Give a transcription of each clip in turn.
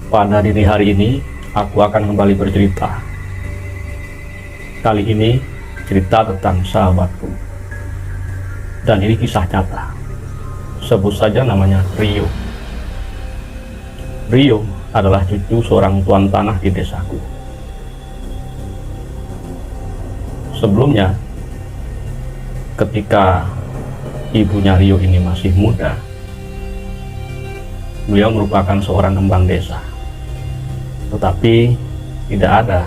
Pada dini hari ini, aku akan kembali bercerita. Kali ini, cerita tentang sahabatku. Dan ini kisah nyata. Sebut saja namanya Rio. Rio adalah cucu seorang tuan tanah di desaku. Sebelumnya, ketika ibunya Rio ini masih muda, beliau merupakan seorang kembang desa. Tetapi tidak ada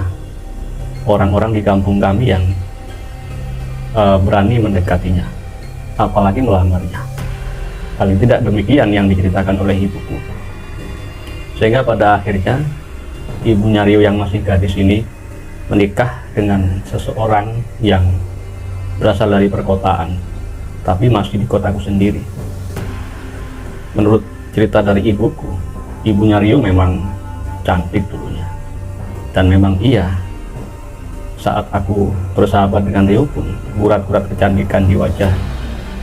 orang-orang di kampung kami yang berani mendekatinya, apalagi melamarnya. Paling tidak demikian yang diceritakan oleh ibuku. Sehingga pada akhirnya ibunya Rio yang masih gadis ini menikah dengan seseorang yang berasal dari perkotaan, tapi masih di kotaku sendiri. Menurut cerita dari ibuku, ibunya Rio memang cantik dulunya, dan memang iya, saat aku bersahabat dengan Rio pun urat-urat kecantikan di wajah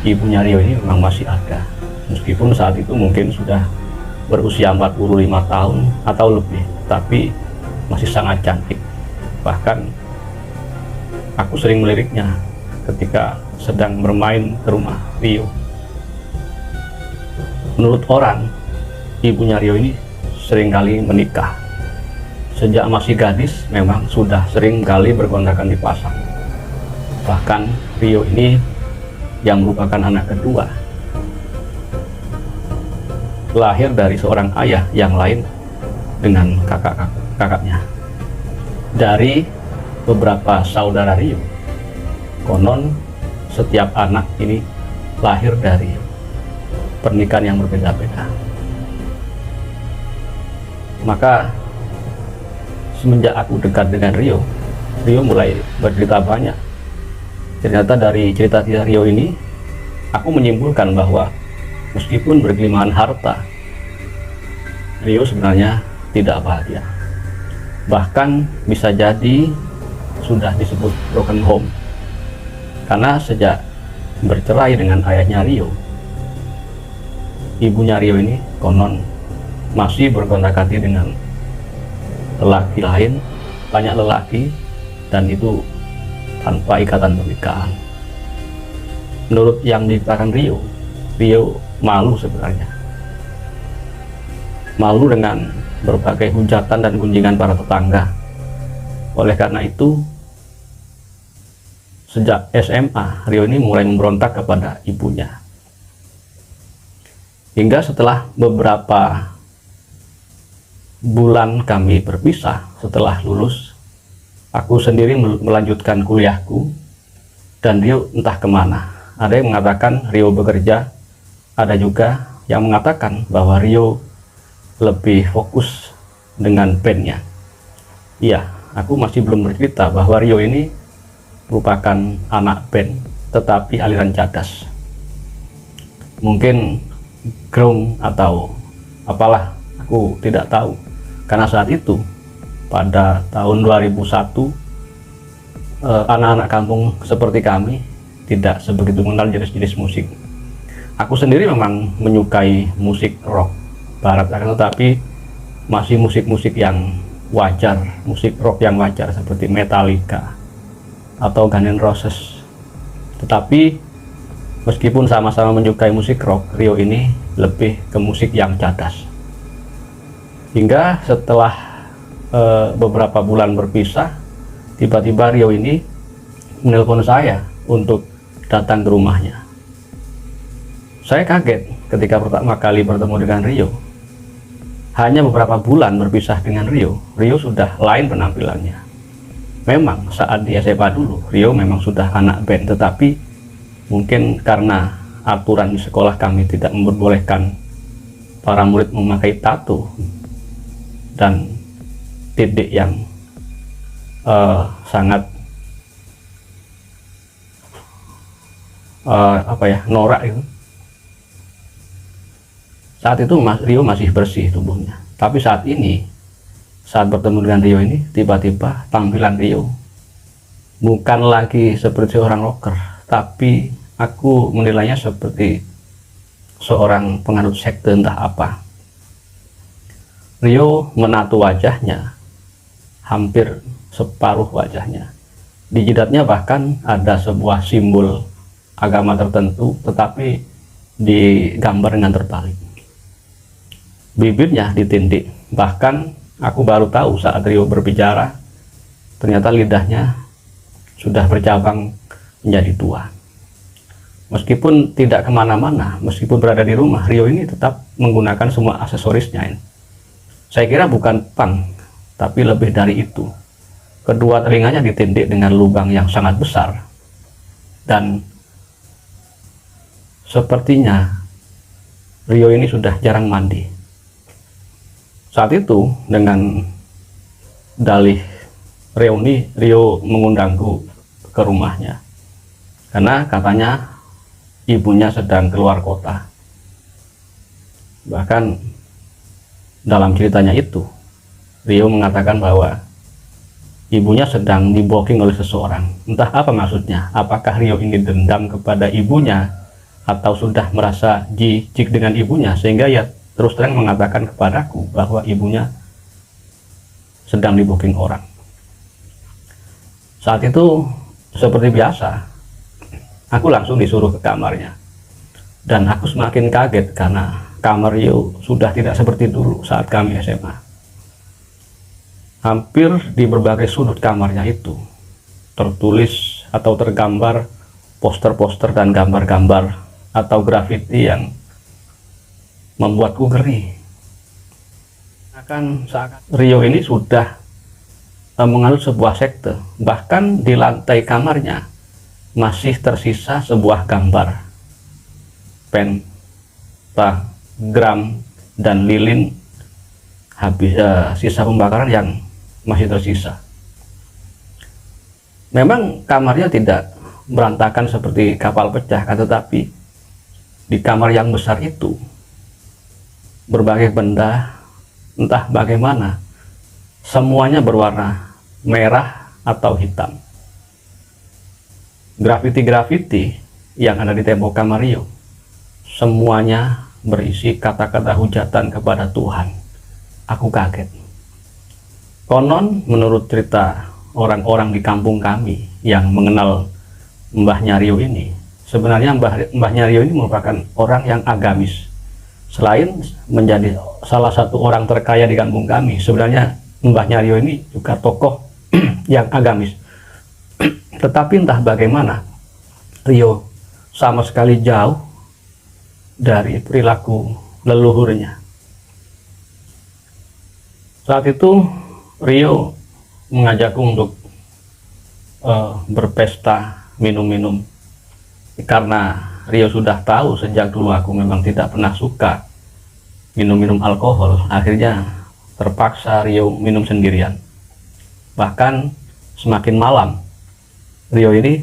ibunya Rio ini memang masih ada, meskipun saat itu mungkin sudah berusia 45 tahun atau lebih, tapi masih sangat cantik. Bahkan aku sering meliriknya ketika sedang bermain ke rumah Rio. Menurut orang, ibunya Rio ini seringkali menikah. Sejak masih gadis memang sudah sering kali berkontrakan di pasar. Bahkan Rio ini yang merupakan anak kedua, lahir dari seorang ayah yang lain dengan kakaknya. Dari beberapa saudara Rio, konon setiap anak ini lahir dari pernikahan yang berbeda-beda. Maka semenjak aku dekat dengan Rio mulai bercerita banyak. Ternyata dari cerita Rio ini, aku menyimpulkan bahwa meskipun berkelimpahan harta, Rio sebenarnya tidak bahagia. Bahkan bisa jadi sudah disebut broken home. Karena sejak bercerai dengan ayahnya Rio, ibunya Rio ini konon masih bergonta-ganti dengan lelaki lain, banyak lelaki, dan itu tanpa ikatan pernikahan. Menurut yang diceritakan Rio malu sebenarnya. Malu dengan berbagai hujatan dan gunjingan para tetangga. Oleh karena itu, sejak SMA, Rio ini mulai memberontak kepada ibunya. Hingga setelah beberapa bulan kami berpisah, setelah lulus, aku sendiri melanjutkan kuliahku, dan Rio entah kemana. Ada yang mengatakan Rio bekerja, ada juga yang mengatakan bahwa Rio lebih fokus dengan bandnya. Iya, aku masih belum bercerita bahwa Rio ini merupakan anak band, tetapi aliran cadas. Mungkin grunge atau apalah, aku tidak tahu. Karena saat itu, pada tahun 2001, anak-anak kampung seperti kami tidak sebegitu mengenal jenis-jenis musik. Aku sendiri memang menyukai musik rock barat, tetapi masih musik-musik yang wajar, musik rock yang wajar seperti Metallica atau Guns N' Roses. Tetapi meskipun sama-sama menyukai musik rock, Rio ini lebih ke musik yang cadas. Hingga setelah beberapa bulan berpisah, tiba-tiba Rio ini menelpon saya untuk datang ke rumahnya. Saya kaget ketika pertama kali bertemu dengan Rio. Hanya beberapa bulan berpisah dengan Rio sudah lain penampilannya. Memang saat di SMA dulu, Rio memang sudah anak band, tetapi mungkin karena aturan di sekolah kami tidak memperbolehkan para murid memakai tato dan titik yang sangat norak itu. Saat itu Rio masih bersih tubuhnya, tapi saat ini, saat bertemu dengan Rio ini, tiba-tiba tampilan Rio bukan lagi seperti orang rocker, tapi aku menilainya seperti seorang penganut sekte entah apa. Rio menato wajahnya, hampir separuh wajahnya. Di jidatnya bahkan ada sebuah simbol agama tertentu, tetapi digambar dengan terbalik. Bibirnya ditindik, bahkan aku baru tahu saat Rio berbicara, ternyata lidahnya sudah bercabang menjadi dua. Meskipun tidak kemana-mana, meskipun berada di rumah, Rio ini tetap menggunakan semua aksesorisnya ini. Saya kira bukan pang, tapi lebih dari itu. Kedua telinganya ditindik dengan lubang yang sangat besar. Dan sepertinya Rio ini sudah jarang mandi. Saat itu dengan dalih reuni, Rio mengundangku ke rumahnya. Karena katanya ibunya sedang keluar kota. Bahkan dalam ceritanya itu, Rio mengatakan bahwa ibunya sedang diboking oleh seseorang. Entah apa maksudnya. Apakah Rio ingin dendam kepada ibunya, atau sudah merasa jijik dengan ibunya, sehingga ya terus terang mengatakan kepadaku bahwa ibunya sedang diboking orang. Saat itu seperti biasa, aku langsung disuruh ke kamarnya. Dan aku semakin kaget karena kamar Rio sudah tidak seperti dulu saat kami SMA. Hampir di berbagai sudut kamarnya itu tertulis atau tergambar poster-poster dan gambar-gambar atau grafiti yang membuatku geri. Seakan Rio ini sudah menganut sebuah sekte. Bahkan di lantai kamarnya masih tersisa sebuah gambar pentagram dan lilin habis sisa pembakaran yang masih tersisa. Memang kamarnya tidak berantakan seperti kapal pecah, tetapi di kamar yang besar itu berbagai benda entah bagaimana semuanya berwarna merah atau hitam. Grafiti-grafiti yang ada di tembok kamar Rio semuanya berisi kata-kata hujatan kepada Tuhan. Aku kaget. Konon menurut cerita orang-orang di kampung kami yang mengenal mbahnya Rio ini, sebenarnya mbahnya Rio ini merupakan orang yang agamis. Selain menjadi salah satu orang terkaya di kampung kami, sebenarnya mbahnya Rio ini juga tokoh yang agamis. Tetapi entah bagaimana, Rio sama sekali jauh dari perilaku leluhurnya. Saat itu Rio mengajakku untuk berpesta minum-minum, karena Rio sudah tahu sejak dulu aku memang tidak pernah suka minum-minum alkohol. Akhirnya terpaksa Rio minum sendirian. Bahkan semakin malam Rio ini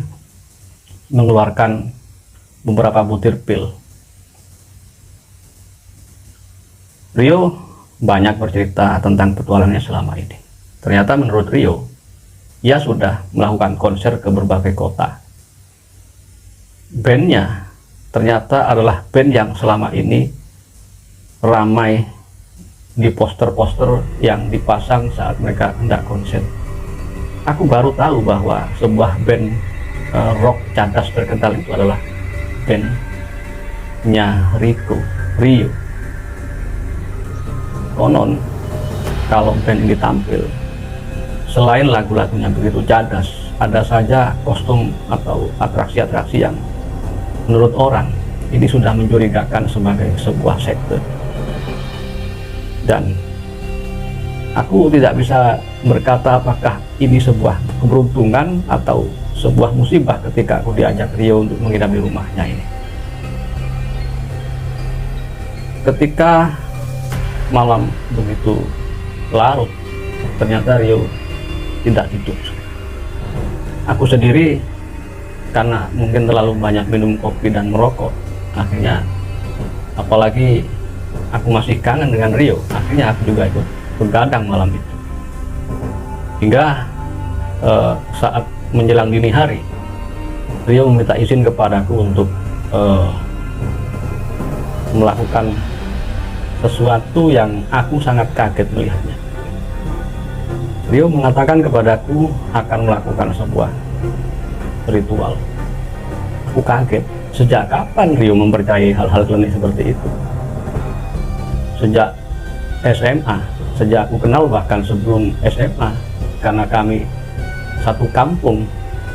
mengeluarkan beberapa butir pil. Rio banyak bercerita tentang petualangannya selama ini. Ternyata menurut Rio, ia sudah melakukan konser ke berbagai kota. Bandnya ternyata adalah band yang selama ini ramai di poster-poster yang dipasang saat mereka hendak konser. Aku baru tahu bahwa sebuah band rock cadas terkenal itu adalah bandnya Rio. Konon kalau band ini tampil, selain lagu-lagunya begitu cadas, ada saja kostum atau atraksi-atraksi yang menurut orang ini sudah mencurigakan sebagai sebuah sekte. Dan aku tidak bisa berkata apakah ini sebuah keberuntungan atau sebuah musibah ketika aku diajak Rio untuk menginap di rumahnya ini. Ketika malam begitu larut, ternyata Rio tidak tidur. Aku sendiri, karena mungkin terlalu banyak minum kopi dan merokok, akhirnya apalagi aku masih kangen dengan Rio, akhirnya aku juga ikut begadang malam itu. Hingga saat menjelang dini hari, Rio meminta izin kepadaku untuk melakukan sesuatu yang aku sangat kaget melihatnya. Rio mengatakan kepadaku akan melakukan sebuah ritual. Aku kaget. Sejak kapan Rio mempercayai hal-hal klinik seperti itu? Sejak SMA, sejak aku kenal, bahkan sebelum SMA, karena kami satu kampung.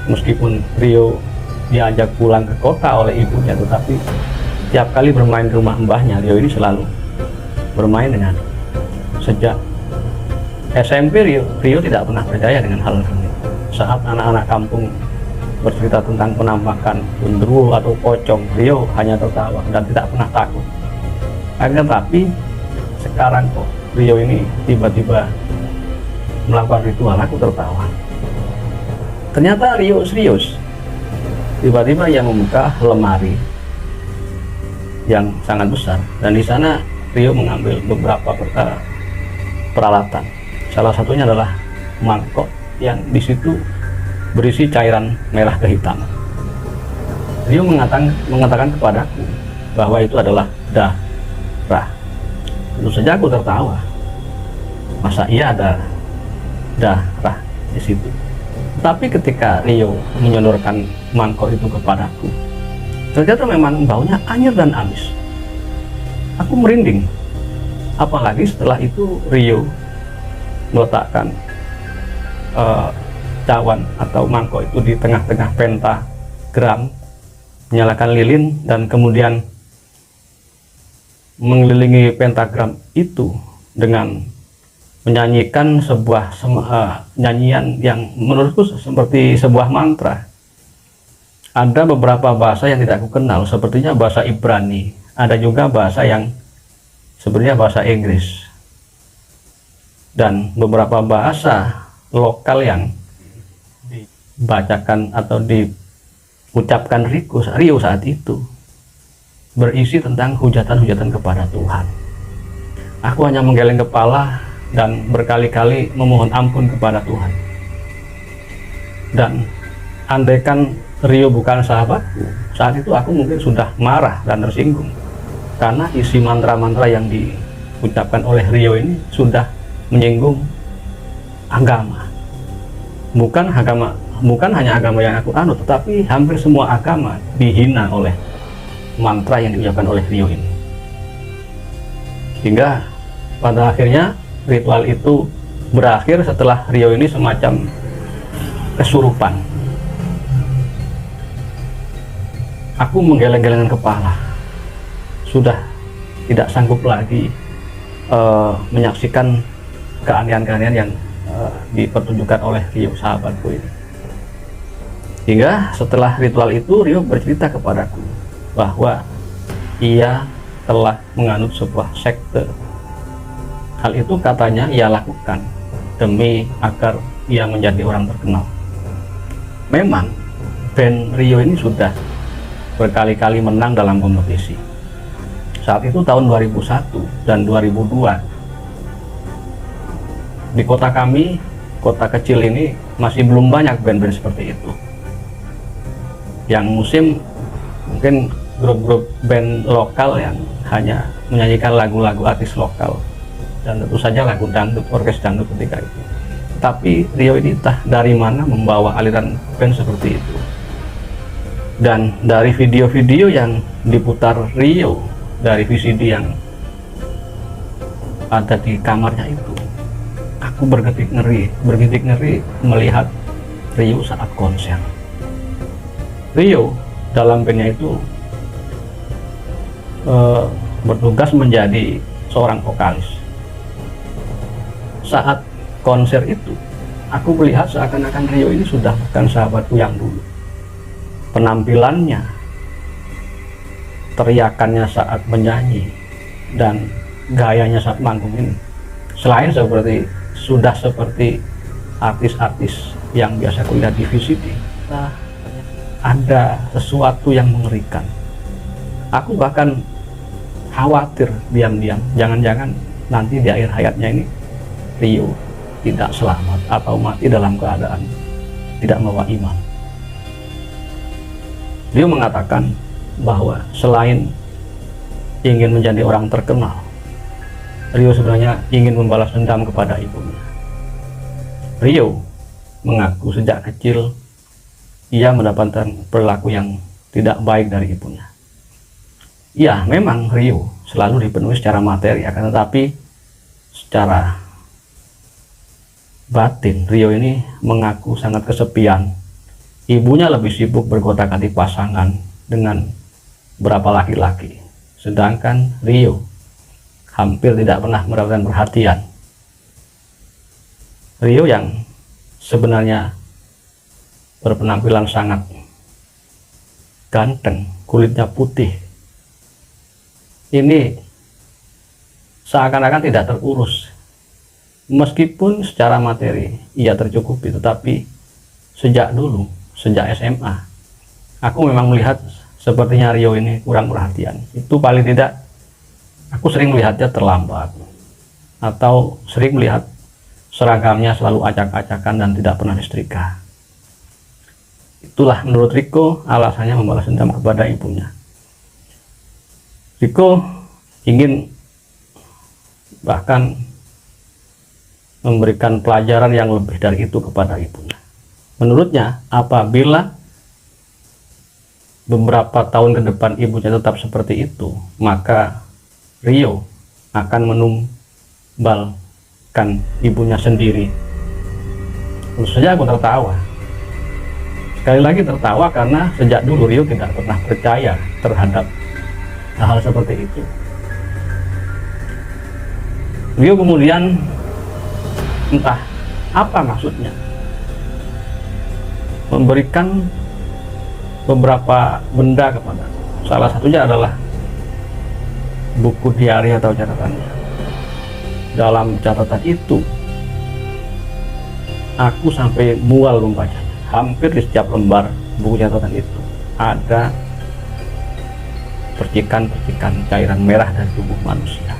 Meskipun Rio diajak pulang ke kota oleh ibunya, tetapi tiap kali bermain ke rumah mbahnya, Rio ini selalu bermain dengan. Sejak SMP, Rio tidak pernah percaya dengan hal ini. Saat anak-anak kampung bercerita tentang penampakan genderuwo atau pocong, Rio hanya tertawa dan tidak pernah takut. Akhirnya tapi sekarang kok Rio ini tiba-tiba melakukan ritual, aku tertawa. Ternyata Rio serius. Tiba-tiba ia membuka lemari yang sangat besar, dan di sana Rio mengambil beberapa peralatan. Salah satunya adalah mangkok yang di situ berisi cairan merah kehitaman. Rio mengatakan kepadaku bahwa itu adalah darah. Tentu saja aku tertawa. Masa iya ada darah di situ? Tapi ketika Rio menyodorkan mangkok itu kepadaku, ternyata memang baunya anyir dan amis. Aku merinding. Apalagi setelah itu Rio meletakkan cawan atau mangkok itu di tengah-tengah pentagram, menyalakan lilin, dan kemudian mengelilingi pentagram itu dengan menyanyikan sebuah nyanyian yang menurutku seperti sebuah mantra. Ada beberapa bahasa yang tidak aku kenal, sepertinya bahasa Ibrani. Ada juga bahasa yang sebenarnya bahasa Inggris. Dan beberapa bahasa lokal yang dibacakan atau diucapkan Rio saat itu berisi tentang hujatan-hujatan kepada Tuhan. Aku hanya menggeleng kepala dan berkali-kali memohon ampun kepada Tuhan. Dan andaikan Rio bukan sahabatku, saat itu aku mungkin sudah marah dan tersinggung, karena isi mantra-mantra yang diucapkan oleh Rio ini sudah menyinggung agama. Bukan hanya agama yang aku anut, tetapi hampir semua agama dihina oleh mantra yang diucapkan oleh Rio ini. Hingga pada akhirnya ritual itu berakhir setelah Rio ini semacam kesurupan. Aku menggeleng-gelengkan kepala, sudah tidak sanggup lagi menyaksikan keanehan-keanehan yang dipertunjukkan oleh Rio sahabatku ini. Hingga setelah ritual itu Rio bercerita kepadaku bahwa ia telah menganut sebuah sekte. Hal itu katanya ia lakukan demi agar ia menjadi orang terkenal. Memang band Rio ini sudah berkali-kali menang dalam kompetisi. Saat itu tahun 2001 dan 2002 di kota kami, kota kecil ini, masih belum banyak band-band seperti itu. Yang musim mungkin grup-grup band lokal yang hanya menyanyikan lagu-lagu artis lokal, dan tentu saja lagu dangdut, orkes dangdut ketika itu. Tapi Rio ini entah dari mana membawa aliran band seperti itu. Dan dari video-video yang diputar Rio dari VCD yang ada di kamarnya itu, aku bergidik ngeri melihat Rio saat konser. Rio dalam bandnya itu bertugas menjadi seorang vokalis. Saat konser itu, aku melihat seakan-akan Rio ini sudah bukan sahabatku yang dulu. Penampilannya, teriakannya saat menyanyi, dan gayanya saat manggung ini, selain sudah seperti artis-artis yang biasa kulihat di VCD, ada sesuatu yang mengerikan. Aku bahkan khawatir diam-diam, jangan-jangan nanti di akhir hayatnya ini Rio tidak selamat atau mati dalam keadaan tidak membawa iman. Rio mengatakan bahwa selain ingin menjadi orang terkenal, Rio sebenarnya ingin membalas dendam kepada ibunya. Rio mengaku sejak kecil ia mendapatkan perilaku yang tidak baik dari ibunya. Ya, memang Rio selalu dipenuhi secara materi, akan tetapi secara batin Rio ini mengaku sangat kesepian. Ibunya lebih sibuk bergonta-ganti pasangan dengan berapa laki-laki, sedangkan Rio hampir tidak pernah mendapatkan perhatian. Rio yang sebenarnya berpenampilan sangat ganteng, kulitnya putih, ini seakan-akan tidak terurus. Meskipun secara materi ia tercukupi, tetapi sejak dulu, sejak SMA, aku memang melihat sepertinya Rio ini kurang perhatian. Itu paling tidak aku sering melihatnya terlambat, atau sering melihat seragamnya selalu acak-acakan dan tidak pernah disetrika. Itulah menurut Riko alasannya membalas dendam kepada ibunya. Riko ingin bahkan memberikan pelajaran yang lebih dari itu kepada ibunya. Menurutnya, apabila beberapa tahun ke depan ibunya tetap seperti itu, maka Rio akan menumbalkan ibunya sendiri. Tentu saja aku tertawa. Sekali lagi tertawa karena sejak dulu Rio tidak pernah percaya terhadap hal seperti itu. Rio kemudian entah apa maksudnya memberikan beberapa benda kepada, salah satunya adalah buku diari atau catatannya. Dalam catatan itu aku sampai mual membacanya. Hampir di setiap lembar buku catatan itu ada percikan-percikan cairan merah dari tubuh manusia,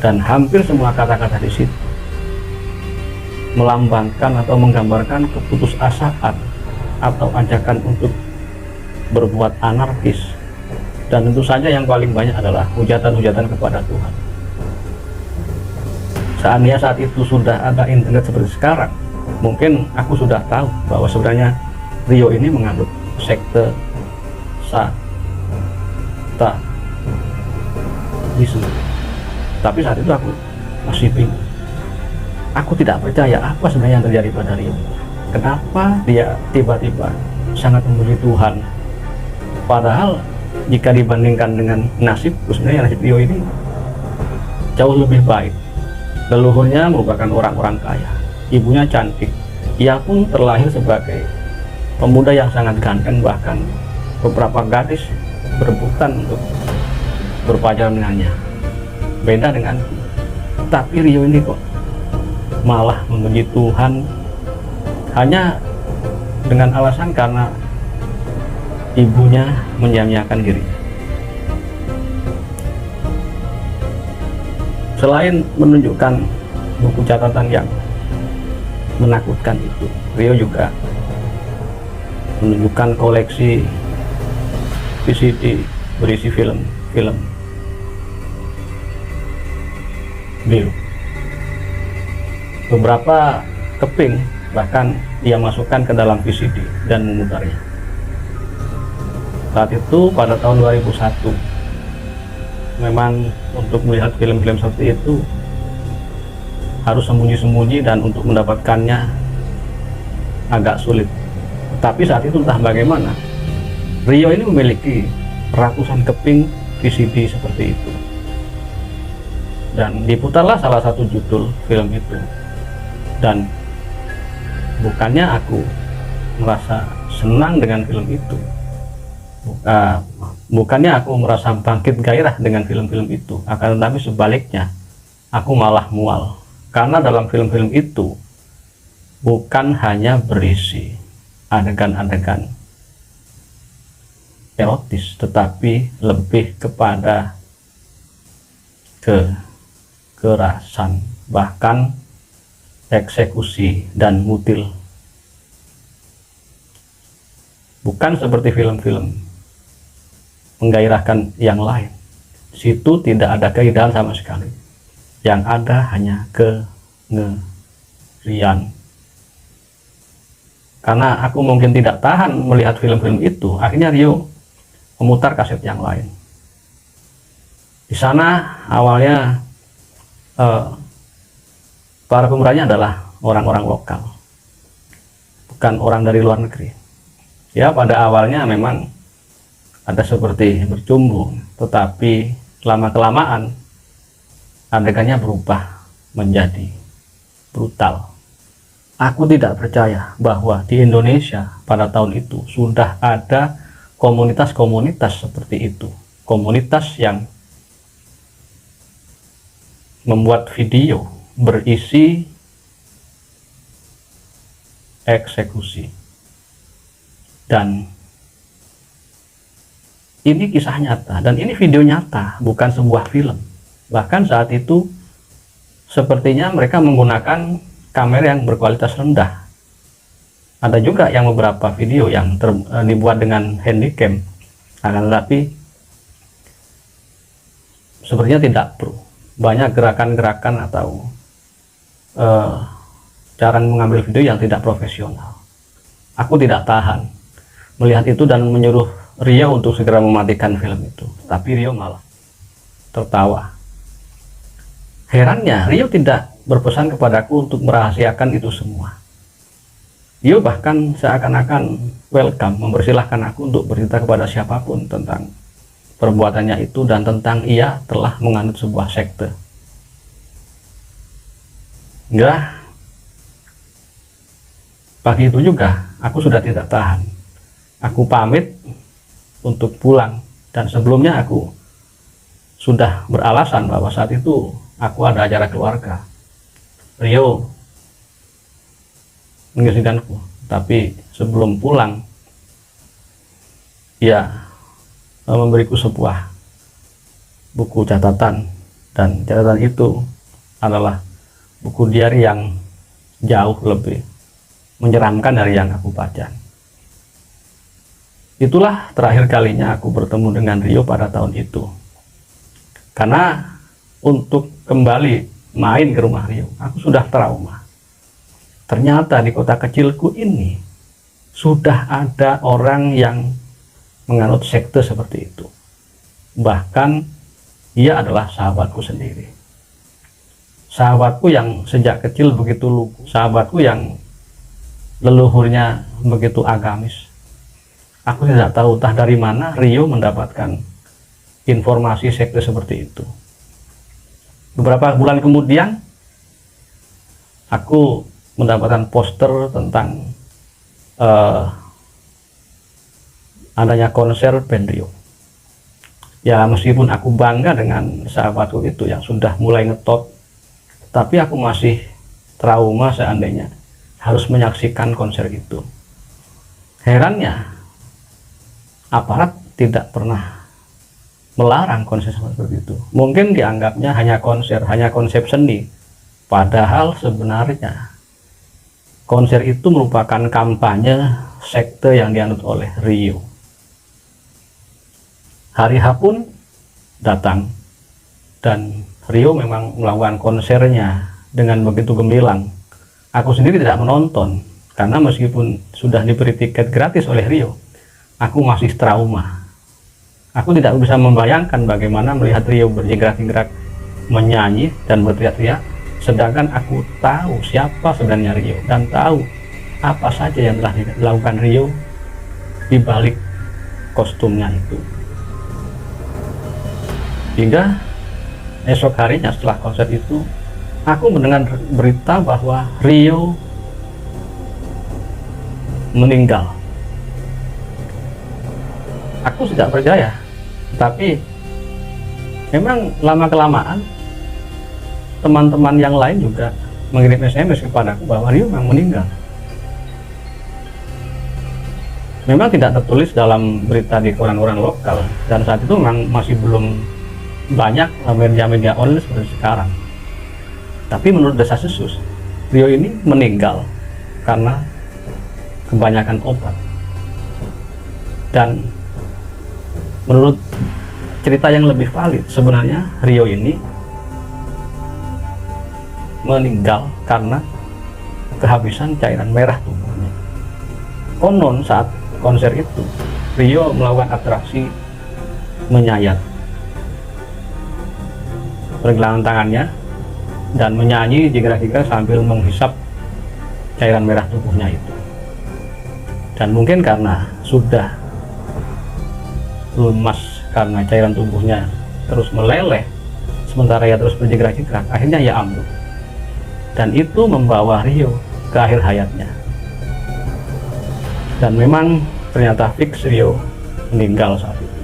dan hampir semua kata-kata di situ melambangkan atau menggambarkan keputusasaan atau ajakan untuk berbuat anarkis, dan tentu saja yang paling banyak adalah hujatan-hujatan kepada Tuhan. Seandainya saat itu sudah ada internet seperti sekarang, mungkin aku sudah tahu bahwa sebenarnya Rio ini menganut sekte Satanisme. Tapi saat itu aku masih bingung. Aku tidak percaya apa sebenarnya yang terjadi pada Rio. Kenapa dia tiba-tiba sangat memuji Tuhan? Padahal jika dibandingkan dengan nasibku, sebenarnya nasib Rio ini jauh lebih baik. Leluhurnya merupakan orang-orang kaya, ibunya cantik, ia pun terlahir sebagai pemuda yang sangat ganteng, bahkan beberapa gadis berebutan untuk berpacaran dengannya. Beda dengan, tapi Rio ini kok malah memuji Tuhan hanya dengan alasan karena ibunya menyia-nyiakan diri. Selain menunjukkan buku catatan yang menakutkan itu, Rio juga menunjukkan koleksi VCD berisi film biru. Beberapa keping bahkan ia masukkan ke dalam VCD dan memutarnya. Saat itu pada tahun 2001, memang untuk melihat film-film seperti itu harus sembunyi-sembunyi dan untuk mendapatkannya agak sulit. Tapi saat itu entah bagaimana, Rio ini memiliki ratusan keping VCD seperti itu. Dan diputarlah salah satu judul film itu. Dan bukannya aku merasa senang dengan film itu, bukannya aku merasa bangkit gairah dengan film-film itu, akan tetapi sebaliknya aku malah mual, karena dalam film-film itu bukan hanya berisi adegan-adegan erotis, tetapi lebih kepada kekerasan, bahkan eksekusi dan mutil. Bukan seperti film-film menggairahkan yang lain. Situ tidak ada keindahan sama sekali. yang ada hanya kengerian. Karena aku mungkin tidak tahan melihat film-film itu, akhirnya Rio memutar kaset yang lain. Di sana awalnya para pemerannya adalah orang-orang lokal, bukan orang dari luar negeri. Ya, pada awalnya memang ada seperti bercumbu, tetapi lama-kelamaan adegannya berubah menjadi brutal. Aku tidak percaya bahwa di Indonesia pada tahun itu sudah ada komunitas-komunitas seperti itu. Komunitas yang membuat video berisi eksekusi. Dan ini kisah nyata, dan ini video nyata, bukan sebuah film. Bahkan saat itu sepertinya mereka menggunakan kamera yang berkualitas rendah. Ada juga yang beberapa video yang dibuat dengan handycam, akan tetapi sepertinya tidak pro. Banyak gerakan-gerakan atau cara mengambil video yang tidak profesional. Aku tidak tahan melihat itu dan menyuruh Rio untuk segera mematikan film itu, tapi Rio malah tertawa. Herannya Rio tidak berpesan kepadaku untuk merahasiakan itu semua. Rio bahkan seakan-akan welcome, mempersilahkan aku untuk bercerita kepada siapapun tentang perbuatannya itu dan tentang ia telah menganut sebuah sekte. Enggak, pagi itu juga aku sudah tidak tahan. Aku pamit untuk pulang, dan sebelumnya aku sudah beralasan bahwa saat itu aku ada acara keluarga. Rio mengizinkanku, tapi sebelum pulang ia memberiku sebuah buku catatan, dan catatan itu adalah buku diari yang jauh lebih menyeramkan dari yang aku baca. Itulah terakhir kalinya aku bertemu dengan Rio pada tahun itu. Karena untuk kembali main ke rumah Rio, aku sudah trauma. Ternyata di kota kecilku ini sudah ada orang yang menganut sekte seperti itu. Bahkan ia adalah sahabatku sendiri. Sahabatku yang sejak kecil begitu lugu, sahabatku yang leluhurnya begitu agamis. Aku tidak tahu entah dari mana Rio mendapatkan informasi sekte seperti itu. Beberapa bulan kemudian aku mendapatkan poster tentang adanya konser band Rio. Ya, meskipun aku bangga dengan sahabatku itu yang sudah mulai ngetot, tapi aku masih trauma seandainya harus menyaksikan konser itu. Herannya aparat tidak pernah melarang konser seperti itu. Mungkin dianggapnya hanya konser, hanya konsep seni. Padahal sebenarnya konser itu merupakan kampanye sekte yang dianut oleh Rio. Hari H pun datang, dan Rio memang melakukan konsernya dengan begitu gemilang. Aku sendiri tidak menonton, karena meskipun sudah diberi tiket gratis oleh Rio, aku masih trauma. Aku tidak bisa membayangkan bagaimana melihat Rio bergerak-gerak, menyanyi dan berteriak-teriak, sedangkan aku tahu siapa sebenarnya Rio dan tahu apa saja yang telah dilakukan Rio di balik kostumnya itu. Hingga esok harinya setelah konser itu, aku mendengar berita bahwa Rio meninggal. Aku tidak percaya, tapi memang lama-kelamaan teman-teman yang lain juga mengirim SMS kepadaku bahwa Rio memang meninggal. Memang tidak tertulis dalam berita di koran-koran lokal, dan saat itu memang masih belum banyak media-media online seperti sekarang. Tapi menurut desas-desus, Rio ini meninggal karena kebanyakan obat. Dan menurut cerita yang lebih valid, sebenarnya Rio ini meninggal karena kehabisan cairan merah tubuhnya. Konon saat konser itu Rio melakukan atraksi menyayat pergelangan tangannya dan menyanyi jingkrak-jingkrak sambil menghisap cairan merah tubuhnya itu. Dan mungkin karena sudah lemas karena cairan tubuhnya terus meleleh sementara ia terus berjingkrak-jingkrak, akhirnya ia ambruk, dan itu membawa Rio ke akhir hayatnya. Dan memang ternyata fix Rio meninggal saat itu.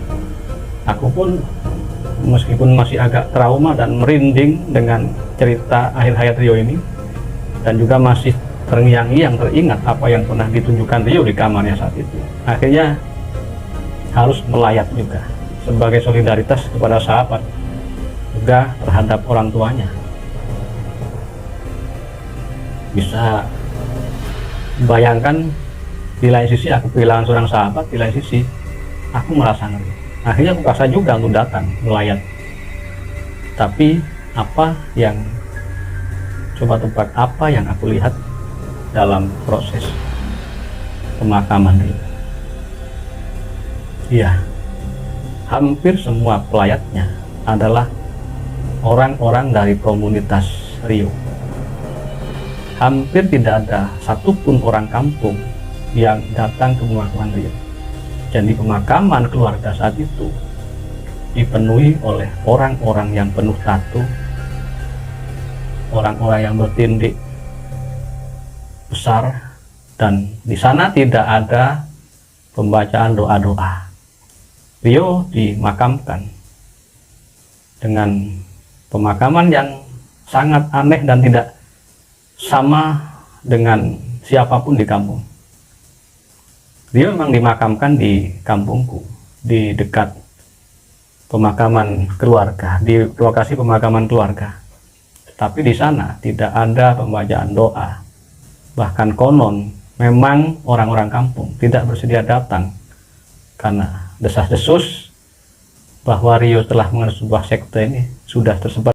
Aku pun meskipun masih agak trauma dan merinding dengan cerita akhir hayat Rio ini, dan juga masih terngiang-ngiang teringat apa yang pernah ditunjukkan Rio di kamarnya saat itu, akhirnya harus melayat juga sebagai solidaritas kepada sahabat, juga terhadap orang tuanya. Bisa bayangkan, di lain sisi aku kehilangan seorang sahabat, di lain sisi aku merasa ngeri. Akhirnya aku paksa juga untuk datang melayat. Tapi apa yang aku lihat dalam proses pemakaman Rio? Iya, hampir semua pelayatnya adalah orang-orang dari komunitas Rio. Hampir tidak ada satupun orang kampung yang datang ke pemakaman Rio. Jadi pemakaman keluarga saat itu dipenuhi oleh orang-orang yang penuh tato, orang-orang yang bertindik besar, dan di sana tidak ada pembacaan doa-doa. Rio dimakamkan dengan pemakaman yang sangat aneh dan tidak sama dengan siapapun di kampung. Rio memang dimakamkan di kampungku, di dekat pemakaman keluarga, di lokasi pemakaman keluarga. Tapi di sana tidak ada pembacaan doa. Bahkan konon memang orang-orang kampung tidak bersedia datang karena desas-desus bahwa Rio telah mengenal sebuah sekte ini sudah tersebar